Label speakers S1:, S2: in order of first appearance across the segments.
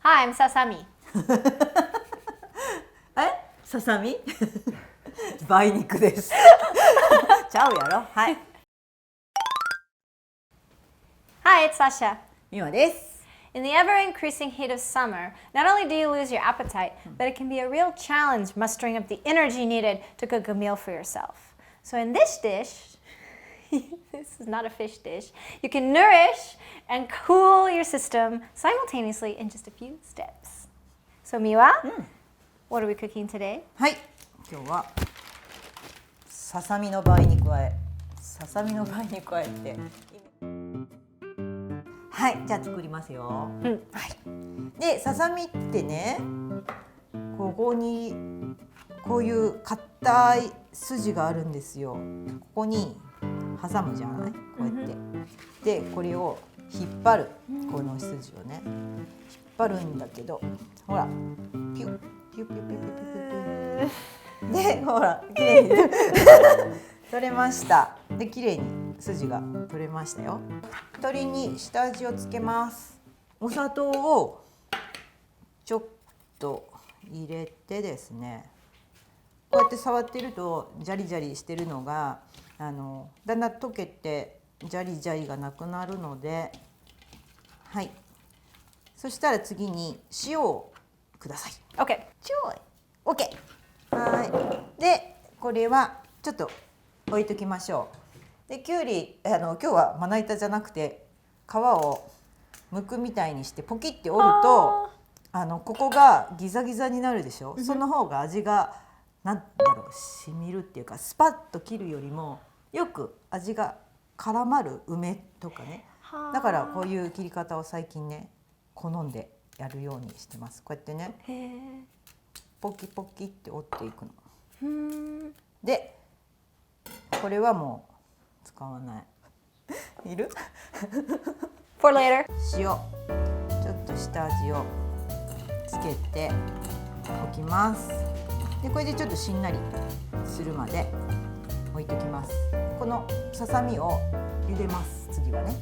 S1: Hi, I'm Sasami.
S2: ささみ梅肉ですちゃうやろ。はい。
S1: Hi, it's Sasha.
S2: みわです。
S1: In the ever-increasing heat of summer, not only do you lose your appetite, but it can be a real challenge mustering up the energy needed to cook a meal for yourself. So in this dish, this is not a fish dish, you can nourish and cool your system simultaneously in just a few steps. So Miwa, what are we cooking today?
S2: はい、今日はささみの梅に加え、ささみの梅に加えて、はい、じゃあ作りますよ。はい。で、ささみってね、ここにこういう硬い筋があるんですよ。ここに挟むじゃない？こうやって。で、これを引っ張る、この筋をね、引っ張るんだけど、ほら、ピュッピュッピュッピュッピュッピュッピュッで、ほら、綺麗に取れました。で、綺麗に筋が取れましたよ。鶏に下味をつけます。お砂糖をちょっと入れてですね、こうやって触ってるとジャリジャリしてるのがだんだん溶けてジャリジャリがなくなるので、はい。そしたら次に塩をください。
S1: Okay.
S2: OK。はい。で、これはちょっと置いときましょう。で、きゅうり今日はまな板じゃなくて皮を剥くみたいにしてポキって折るとここがギザギザになるでしょ。その方が味がなんだろう、しみるっていうか、スパッと切るよりもよく味が絡まる梅とかね。だからこういう切り方を最近ね好んでやるようにしてます。こうやってね、ポキポキって折っていくの。で、これはもう使わない。いる
S1: For later.
S2: 塩、ちょっと下味をつけておきます。で、これでちょっとしんなりするまで置いときます。このささみを茹でます。次はね、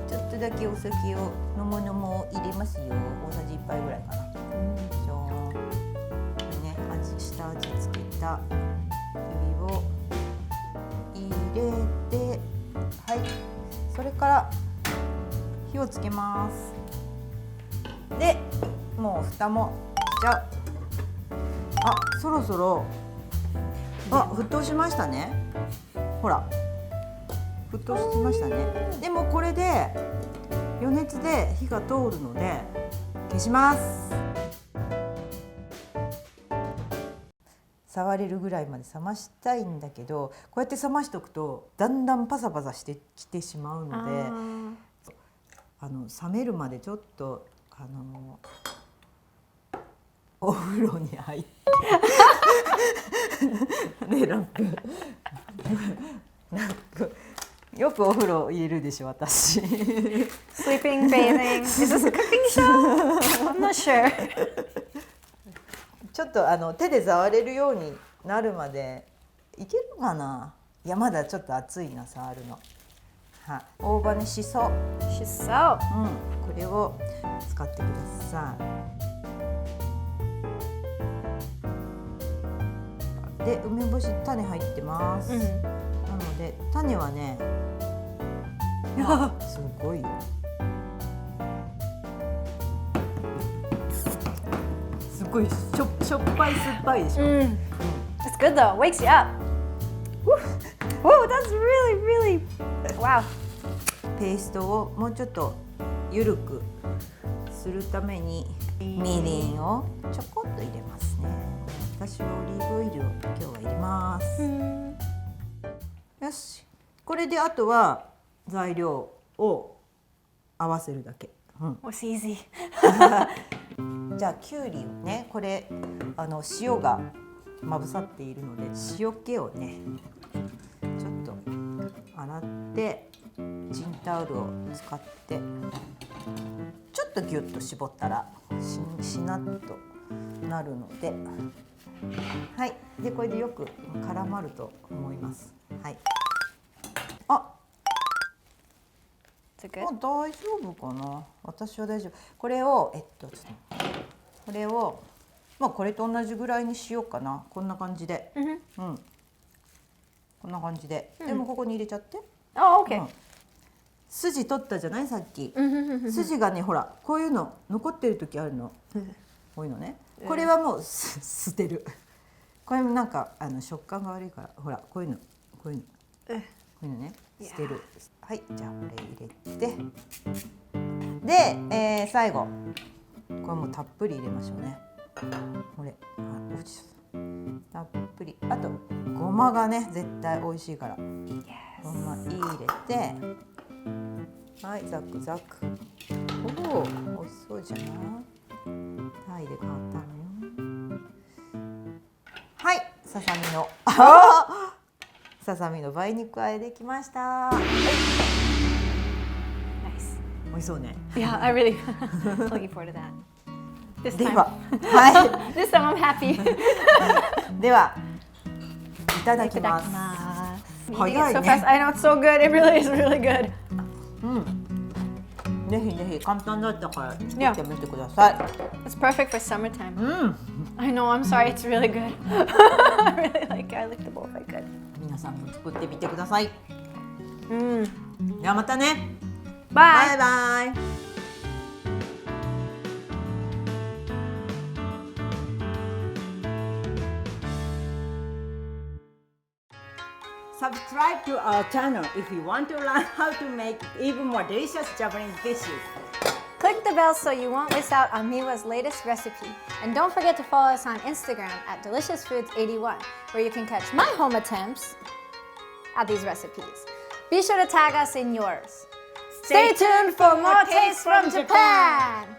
S2: ちょっとだけお酒をのものも入れますよ。大さじ1杯ぐらいかな。ね、下味つけた鶏を入れて、はい。それから火をつけます。で、もう蓋もしちゃう。あ、そろそろ沸騰しましたね。ほら、沸騰しましたね。でもこれで余熱で火が通るので消します。触れるぐらいまで冷ましたいんだけど、こうやって冷ましておくとだんだんパサパサしてきてしまうので、冷めるまでちょっとお風呂に入ってね、ラップよくお風呂入れるでしょ、私。
S1: Sleeping, bathing. Is this a cooking show? I'm not sure.
S2: ちょっと手で触れるようになるまでいけるかな。いや、まだちょっと熱いな、触るの。はい、大葉ね、しそ、これを使ってください。で、梅干し種入ってます。なので種はね、すごいよ。すごいしょっぱい酸っぱいでしょ。
S1: It's good though. Wakes you up. Whoa, that's really, wow.
S2: ペーストをもうちょっと緩くするためにみりんをちょこっと入れますね。私はオリーブオイルを今日は入れます。よし、これであとは材料を合わせるだけ。
S1: What's easy?
S2: じゃあきゅうりをね、これ塩がまぶさっているので塩気をねちょっと洗ってチンタオルを使ってちょっとギュッと絞ったらしなっとなるので、はい。で、これでよく絡まると思います。はい。あ、
S1: Is it good?
S2: 大丈夫かな。私は大丈夫。これをちょっとこれをまあこれと同じぐらいにしようかな。こんな感じで、うん、こんな感じで。でもここに入れちゃって。
S1: Oh, okay.
S2: 筋取ったじゃないさっき。筋がねほらこういうの残ってる時あるの。こういうのね。これはもう捨てる。これもなんか食感が悪いからほらこういうのこういうのね捨てる。はい、じゃあこれ入れてで、最後これもたっぷり入れましょうね。これ落ちたっぷり。あとごまがね絶対美味しいからごま入れて、はいザクザク。おお美味しそうじゃない。タイで買ったのよ。はい、ささみのささみの梅肉和えできました。
S1: Nice.
S2: 美味しそうね。
S1: Yeah, I really looking forward to that. This
S2: で
S1: time.
S2: は、は
S1: This time I'm happy.
S2: い。では、いただきます。
S1: Eating it
S2: 早い
S1: so
S2: ね。
S1: fast. I know it's so good. It really is really good.
S2: ぜひぜひ簡単だったから作ってみてください。
S1: It's perfect for summertime. I know. I'm sorry. It's really good. I really like it. I like the bowl if I could.
S2: 皆さんも作ってみてください。ではまたね。
S1: Bye.
S2: バイバイ。Subscribe to our channel if you want to learn how to make even more delicious Japanese dishes.
S1: Click the bell so you won't miss out on Miwa's latest recipe. And don't forget to follow us on Instagram at deliciousfoods81, where you can catch my home attempts at these recipes. Be sure to tag us in yours. Stay tuned for more tastes from Japan!